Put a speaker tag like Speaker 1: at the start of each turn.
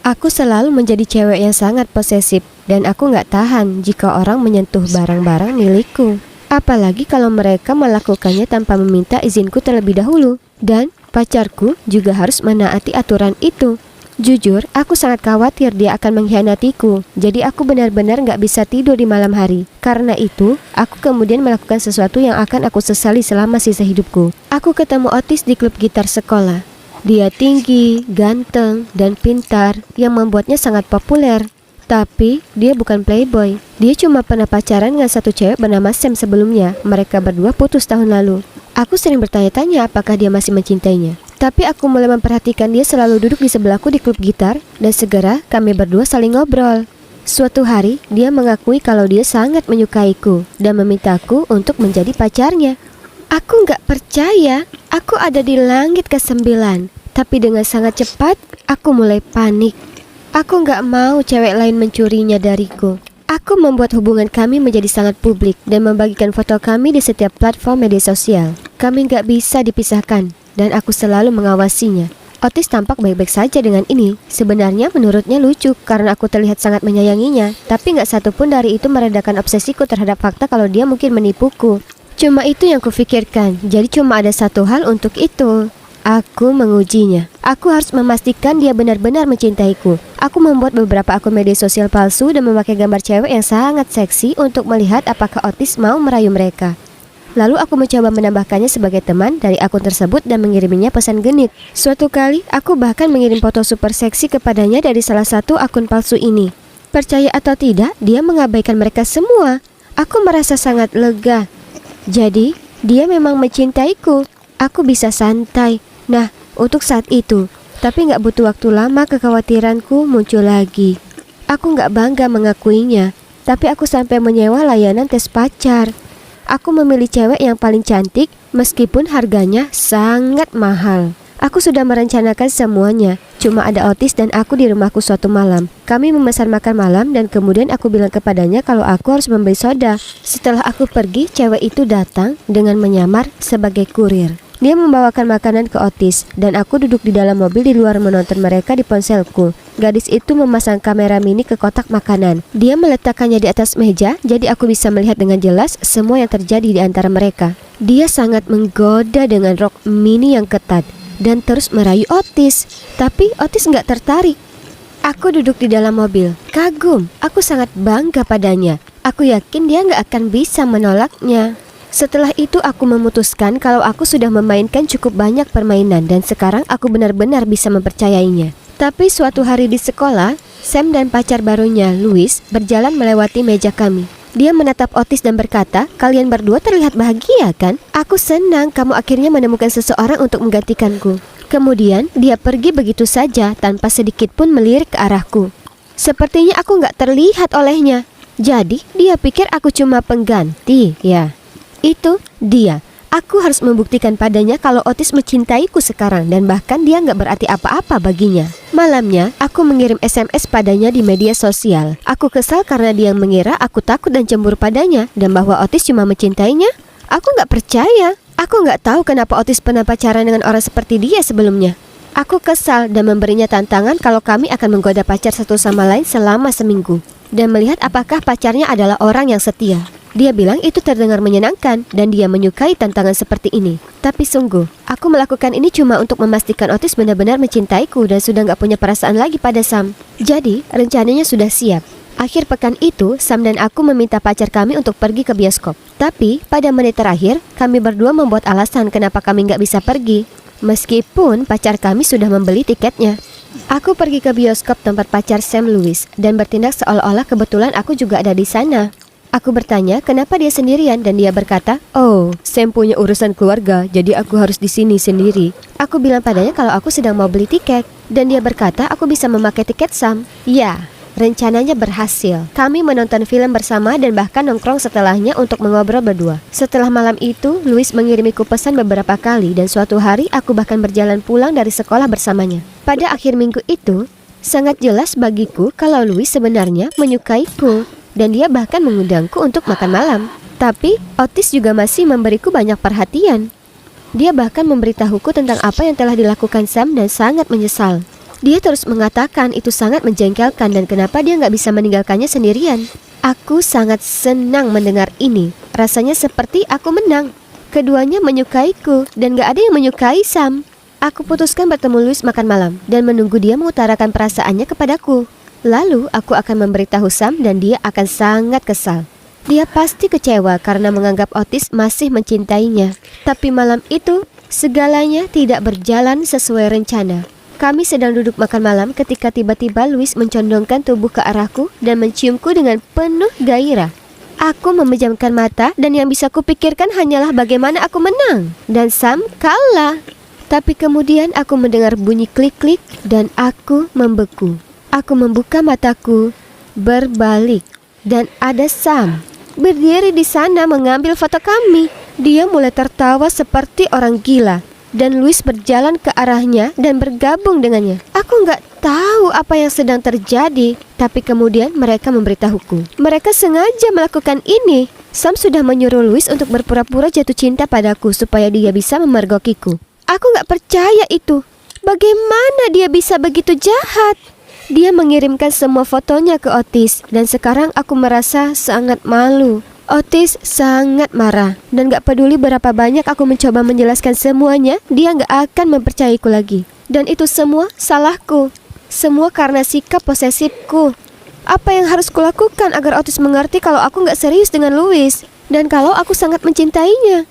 Speaker 1: Aku selalu menjadi cewek yang sangat posesif dan aku nggak tahan jika orang menyentuh barang-barang milikku. Apalagi kalau mereka melakukannya tanpa meminta izinku terlebih dahulu. Dan pacarku juga harus menaati aturan itu. Jujur, aku sangat khawatir dia akan mengkhianatiku. Jadi aku benar-benar nggak bisa tidur di malam hari. Karena itu, aku kemudian melakukan sesuatu yang akan aku sesali selama sisa hidupku. Aku ketemu Otis di klub gitar sekolah. Dia tinggi, ganteng, dan pintar yang membuatnya sangat populer. Tapi dia bukan playboy. Dia cuma pernah pacaran dengan satu cewek bernama Sam sebelumnya. Mereka berdua putus tahun lalu. Aku sering bertanya-tanya apakah dia masih mencintainya. Tapi aku mulai memperhatikan dia selalu duduk di sebelahku di klub gitar. Dan segera kami berdua saling ngobrol. Suatu hari dia mengakui kalau dia sangat menyukaiku dan memintaku untuk menjadi pacarnya. Aku nggak percaya. Aku ada di langit ke-9. Tapi dengan sangat cepat aku mulai panik. Aku nggak mau cewek lain mencurinya dariku. Aku membuat hubungan kami menjadi sangat publik dan membagikan foto kami di setiap platform media sosial. Kami nggak bisa dipisahkan dan aku selalu mengawasinya. Otis tampak baik-baik saja dengan ini. Sebenarnya menurutnya lucu karena aku terlihat sangat menyayanginya. Tapi nggak satupun dari itu meredakan obsesiku terhadap fakta kalau dia mungkin menipuku. Cuma itu yang kufikirkan. Jadi cuma ada satu hal untuk itu. Aku mengujinya. Aku harus memastikan dia benar-benar mencintaiku. Aku membuat beberapa akun media sosial palsu dan memakai gambar cewek yang sangat seksi untuk melihat apakah Otis mau merayu mereka. Lalu aku mencoba menambahkannya sebagai teman dari akun tersebut dan mengiriminya pesan genit. Suatu kali, aku bahkan mengirim foto super seksi kepadanya dari salah satu akun palsu ini. Percaya atau tidak, dia mengabaikan mereka semua. Aku merasa sangat lega. Jadi, dia memang mencintaiku. Aku bisa santai. Nah, untuk saat itu. Tapi gak butuh waktu lama kekhawatiranku muncul lagi. Aku gak bangga mengakuinya. Tapi aku sampai menyewa layanan tes pacar. Aku memilih cewek yang paling cantik meskipun harganya sangat mahal. Aku sudah merencanakan semuanya. Cuma ada Otis dan aku di rumahku suatu malam. Kami memesan makan malam dan kemudian aku bilang kepadanya kalau aku harus membeli soda. Setelah aku pergi, cewek itu datang dengan menyamar sebagai kurir. Dia membawakan makanan ke Otis dan aku duduk di dalam mobil di luar menonton mereka di ponselku. Gadis itu memasang kamera mini ke kotak makanan. Dia meletakkannya di atas meja, jadi aku bisa melihat dengan jelas semua yang terjadi di antara mereka. Dia sangat menggoda dengan rok mini yang ketat dan terus merayu Otis. Tapi Otis nggak tertarik. Aku duduk di dalam mobil, kagum. Aku sangat bangga padanya. Aku yakin dia nggak akan bisa menolaknya. Setelah itu aku memutuskan kalau aku sudah memainkan cukup banyak permainan dan sekarang aku benar-benar bisa mempercayainya. Tapi suatu hari di sekolah, Sam dan pacar barunya, Louis, berjalan melewati meja kami. Dia menatap Otis dan berkata, "Kalian berdua terlihat bahagia kan? Aku senang kamu akhirnya menemukan seseorang untuk menggantikanku." Kemudian dia pergi begitu saja tanpa sedikit pun melirik ke arahku. Sepertinya aku nggak terlihat olehnya. Jadi dia pikir aku cuma pengganti, ya. Itu dia. Aku harus membuktikan padanya kalau Otis mencintaiku sekarang dan bahkan dia nggak berarti apa-apa baginya. Malamnya, aku mengirim SMS padanya di media sosial. Aku kesal karena dia mengira aku takut dan cemburu padanya dan bahwa Otis cuma mencintainya. Aku nggak percaya. Aku nggak tahu kenapa Otis pernah pacaran dengan orang seperti dia sebelumnya. Aku kesal dan memberinya tantangan kalau kami akan menggoda pacar satu sama lain selama seminggu dan melihat apakah pacarnya adalah orang yang setia. Dia bilang itu terdengar menyenangkan dan dia menyukai tantangan seperti ini. Tapi sungguh, aku melakukan ini cuma untuk memastikan Otis benar-benar mencintaiku dan sudah gak punya perasaan lagi pada Sam. Jadi, rencananya sudah siap. Akhir pekan itu, Sam dan aku meminta pacar kami untuk pergi ke bioskop. Tapi, pada menit terakhir, kami berdua membuat alasan kenapa kami gak bisa pergi. Meskipun pacar kami sudah membeli tiketnya. Aku pergi ke bioskop tempat pacar Sam, Louis, dan bertindak seolah-olah kebetulan aku juga ada di sana. Aku bertanya kenapa dia sendirian dan dia berkata, "Oh, Sam punya urusan keluarga, jadi aku harus di sini sendiri." Aku bilang padanya kalau aku sedang mau beli tiket dan dia berkata aku bisa memakai tiket Sam. Ya, rencananya berhasil. Kami menonton film bersama dan bahkan nongkrong setelahnya untuk mengobrol berdua. Setelah malam itu, Louis mengirimiku pesan beberapa kali dan suatu hari aku bahkan berjalan pulang dari sekolah bersamanya. Pada akhir minggu itu, sangat jelas bagiku kalau Louis sebenarnya menyukaiku. Dan dia bahkan mengundangku untuk makan malam. Tapi Otis juga masih memberiku banyak perhatian. Dia bahkan memberitahuku tentang apa yang telah dilakukan Sam dan sangat menyesal. Dia terus mengatakan itu sangat menjengkelkan dan kenapa dia nggak bisa meninggalkannya sendirian. Aku sangat senang mendengar ini. Rasanya seperti aku menang. Keduanya menyukaiku dan gak ada yang menyukai Sam. Aku putuskan bertemu Louis makan malam dan menunggu dia mengutarakan perasaannya kepadaku. Lalu aku akan memberitahu Sam dan dia akan sangat kesal. Dia pasti kecewa karena menganggap Otis masih mencintainya. Tapi malam itu segalanya tidak berjalan sesuai rencana. Kami sedang duduk makan malam ketika tiba-tiba Louis mencondongkan tubuh ke arahku dan menciumku dengan penuh gairah. Aku memejamkan mata dan yang bisa kupikirkan hanyalah bagaimana aku menang dan Sam kalah. Tapi kemudian aku mendengar bunyi klik-klik dan aku membeku. Aku membuka mataku, berbalik, dan ada Sam berdiri di sana mengambil foto kami. Dia mulai tertawa seperti orang gila. Dan Louis berjalan ke arahnya dan bergabung dengannya. Aku nggak tahu apa yang sedang terjadi, tapi kemudian mereka memberitahuku. Mereka sengaja melakukan ini. Sam sudah menyuruh Louis untuk berpura-pura jatuh cinta padaku supaya dia bisa memergokiku. Aku nggak percaya itu. Bagaimana dia bisa begitu jahat? Dia mengirimkan semua fotonya ke Otis dan sekarang aku merasa sangat malu. Otis sangat marah dan gak peduli berapa banyak aku mencoba menjelaskan semuanya, dia gak akan mempercayaiku lagi. Dan itu semua salahku. Semua karena sikap posesifku. Apa yang harus kulakukan agar Otis mengerti kalau aku gak serius dengan Louis? Dan kalau aku sangat mencintainya?